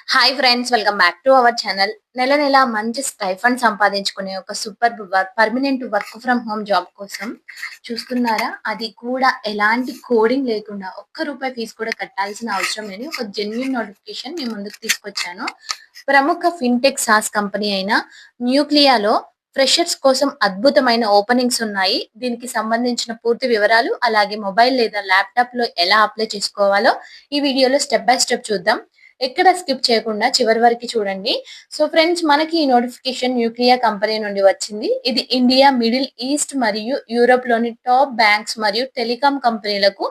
Hi friends, welcome back to our channel. నెల నెల మంచి స్టైఫండ్ సంపాదించుకునే ఒక super permanent work from home job కోసం చూస్తున్నారా? అది కూడా ఎలాంటి కోడింగ్ లేకుండా ₹1 ఫీజు కూడా కట్టాల్సిన అవసరం లేని ఒక జెన్యూన్ నోటిఫికేషన్ మీ ముందుకు తీసుకొచ్చాను. ప్రముఖ ఫిన్టెక్ సాస్ కంపెనీ అయిన న్యూక్లియాలో ఫ్రెషర్స్ కోసం అద్భుతమైన ఓపెనింగ్స్ ఉన్నాయి. దీనికి సంబంధించిన పూర్తి వివరాలు, అలాగే మొబైల్ లేదా ల్యాప్టాప్ లో ఎలా అప్లై చేసుకోవాలో ఈ వీడియోలో స్టెప్ బై స్టెప్ చూద్దాం. ఎక్కడ స్కిప్ చేయకుండా చివరి వరకు చూడండి. సో ఫ్రెండ్స్, మనకి ఈ నోటిఫికేషన్ న్యూక్లియా కంపెనీ నుండి వచ్చింది. ఇది ఇండియా, మిడిల్ ఈస్ట్ మరియు యూరోప్ లోని టాప్ బ్యాంక్స్ మరియు టెలికాం కంపెనీలకు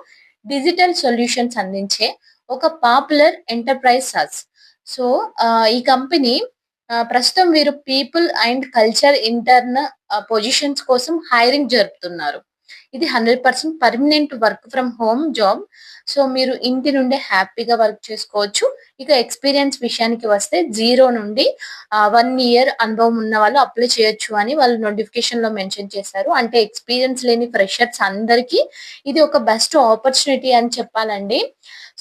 డిజిటల్ సొల్యూషన్స్ అందించే ఒక పాపులర్ ఎంటర్ప్రైజ్ సాస్. సో ఈ కంపెనీ ప్రస్తుతం వీరు people and culture intern positions కోసం హైరింగ్ జరుపుతున్నారు. ఇది 100% permanent work from home job. So మీరు ఇంటి నుండే హ్యాపీగా వర్క్ చేసుకోవచ్చు. ఇక ఎక్స్పీరియన్స్ విషయానికి వస్తే 0 నుండి 1 ఇయర్ అనుభవం ఉన్న వాళ్ళు అప్లై చేయొచ్చు అని వాళ్ళు నోటిఫికేషన్ లో మెన్షన్ చేశారు. అంటే ఎక్స్పీరియన్స్ లేని ఫ్రెషర్స్ అందరికీ ఇది ఒక బెస్ట్ ఆపర్చునిటీ అని చెప్పాలండి.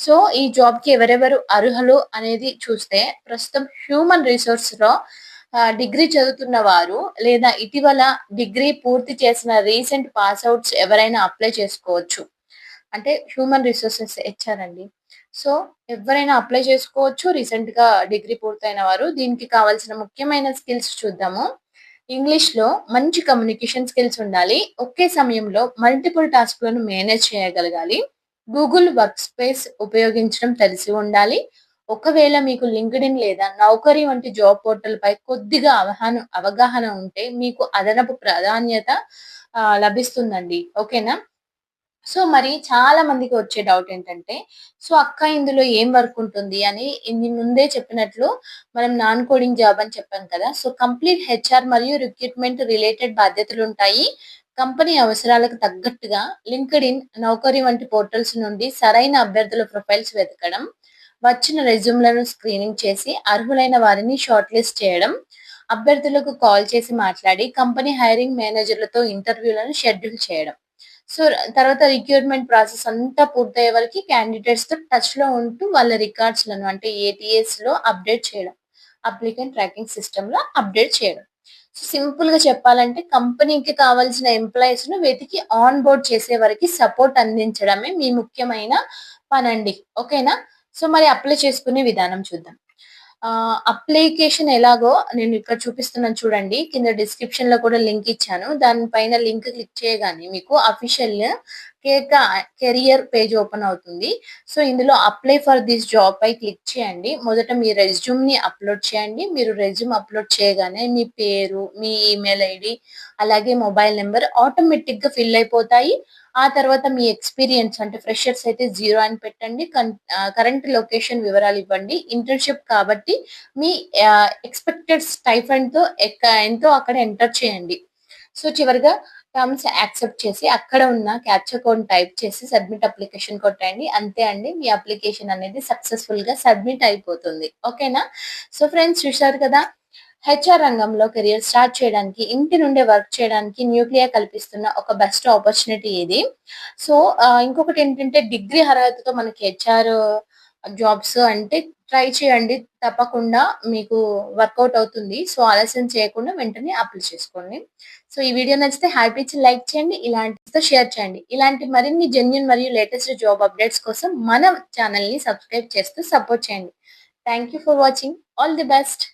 సో ఈ జాబ్ కి ఎవరెవరు అర్హులు అనేది చూస్తే, ప్రస్తుతం హ్యూమన్ రిసోర్స్ లో డిగ్రీ చదువుతున్న వారు, లేదా ఇటీవల డిగ్రీ పూర్తి చేసిన రీసెంట్ పాస్ అవుట్స్ ఎవరైనా అప్లై చేసుకోవచ్చు. అంటే హ్యూమన్ రిసోర్సెస్ హెచ్ఆర్ అండి. సో ఎవరైనా అప్లై చేసుకోవచ్చు, రీసెంట్ గా డిగ్రీ పూర్తయిన వారు. దీనికి కావాల్సిన ముఖ్యమైన స్కిల్స్ చూద్దాము. ఇంగ్లీష్ లో మంచి కమ్యూనికేషన్ స్కిల్స్ ఉండాలి. ఒకే సమయంలో మల్టిపుల్ టాస్క్లను మేనేజ్ చేయగలగాలి. గూగుల్ వర్క్ స్పేస్ ఉపయోగించడం తెలిసి ఉండాలి. ఒకవేళ మీకు లింక్డ్ఇన్ లేదా నౌకరీ వంటి జాబ్ పోర్టల్ పై కొద్దిగా అవగాహన ఉంటే మీకు అదనపు ప్రాధాన్యత లభిస్తుందండి. ఓకేనా? సో మరి చాలా మందికి వచ్చే డౌట్ ఏంటంటే, సో అక్క ఇందులో ఏం వర్క్ ఉంటుంది అని ఇన్ని ముందే చెప్పినట్లు, మనం నాన్ కోడింగ్ జాబ్ అని చెప్పాం కదా. సో కంప్లీట్ హెచ్ఆర్ మరియు రిక్రూట్మెంట్ రిలేటెడ్ బాధ్యతలు ఉంటాయి. కంపెనీ అవసరాలకు తగ్గట్టుగా లింక్డ్ఇన్, నౌకరీ వంటి పోర్టల్స్ నుండి సరైన అభ్యర్థుల ప్రొఫైల్స్ వెతకడం, వచ్చిన రెజ్యూమ్లను స్క్రీనింగ్ చేసి అర్హులైన వారిని షార్ట్ లిస్ట్ చేయడం, అభ్యర్థులకు కాల్ చేసి మాట్లాడి కంపెనీ హైరింగ్ మేనేజర్లతో ఇంటర్వ్యూలను షెడ్యూల్ చేయడం. సో తర్వాత రిక్రూట్మెంట్ ప్రాసెస్ అంతా పూర్తయ్యే వరకు క్యాండిడేట్స్ తో టచ్ లో ఉంటూ వాళ్ళ రికార్డ్స్ లను, అంటే ఏటీఎస్ లో అప్డేట్ చేయడం, అప్లికెంట్ ట్రాకింగ్ సిస్టమ్ లో అప్డేట్ చేయడం. సో సింపుల్ గా చెప్పాలంటే, కంపెనీకి కావాల్సిన ఎంప్లాయీస్ ను వెతికి ఆన్ బోర్డ్ చేసే వరకు సపోర్ట్ అందించడమే మీ ముఖ్యమైన పనండి. ఓకేనా? సో మరి అప్లై చేసుకునే విధానం చూద్దాం. అప్లికేషన్ ఎలాగో నేను ఇక్కడ చూపిస్తున్నాను చూడండి. కింద డిస్క్రిప్షన్ లో కూడా లింక్ ఇచ్చాను. దానిపైన లింక్ క్లిక్ చేయగానే మీకు అఫీషియల్ కెరియర్ పేజ్ ఓపెన్ అవుతుంది. సో ఇందులో అప్లై ఫర్ దిస్ జాబ్ పై క్లిక్ చేయండి. మొదట మీ రెజ్యూమ్ ని అప్లోడ్ చేయండి. మీరు రెజ్యూమ్ అప్లోడ్ చేయగానే మీ పేరు, మీ ఈమెయిల్ ఐడి, అలాగే మొబైల్ నెంబర్ ఆటోమేటిక్ గా ఫిల్ అయిపోతాయి. ఆ తర్వాత మీ ఎక్స్పీరియన్స్, అంటే ఫ్రెషర్స్ అయితే 0 అని పెట్టండి. కరెంట్ లొకేషన్ వివరాలు ఇవ్వండి. ఇంటర్న్‌షిప్ కాబట్టి మీ ఎక్స్‌పెక్టెడ్ స్టైఫండ్‌తో ఎంతో అక్కడ ఎంటర్ చేయండి. సో చివరగా టర్మ్స్ యాక్సెప్ట్ చేసి అక్కడ ఉన్న క్యాప్చా కోడ్ టైప్ చేసి సబ్మిట్ అప్లికేషన్ కొట్టండి. అంతే అండి, మీ అప్లికేషన్ అనేది సక్సెస్‌ఫుల్‌గా సబ్మిట్ అయిపోతుంది. ఓకేనా? సో ఫ్రెండ్స్, చూశారు కదా! హెచ్ఆర్ రంగంలో కెరియర్ స్టార్ట్ చేయడానికి, ఇంటి నుండే వర్క్ చేయడానికి న్యూక్లియా కల్పిస్తున్న ఒక బెస్ట్ ఆపర్చునిటీ ఇది. సో ఇంకొకటి ఏంటంటే, డిగ్రీ అర్హతతో మనకి హెచ్ఆర్ జాబ్స్ అంటే ట్రై చేయండి. తప్పకుండా మీకు వర్కౌట్ అవుతుంది. సో ఆలస్యం చేయకుండా వెంటనే అప్లై చేసుకోండి. సో ఈ వీడియో నచ్చితే హ్యాపీ ఇచ్చి లైక్ చేయండి. ఇలాంటితో షేర్ చేయండి. ఇలాంటి మరిన్ని జెన్యూన్ మరియు లేటెస్ట్ జాబ్ అప్డేట్స్ కోసం మన ఛానల్ ని సబ్స్క్రైబ్ చేస్తూ సపోర్ట్ చేయండి. Thank you for watching. All the best.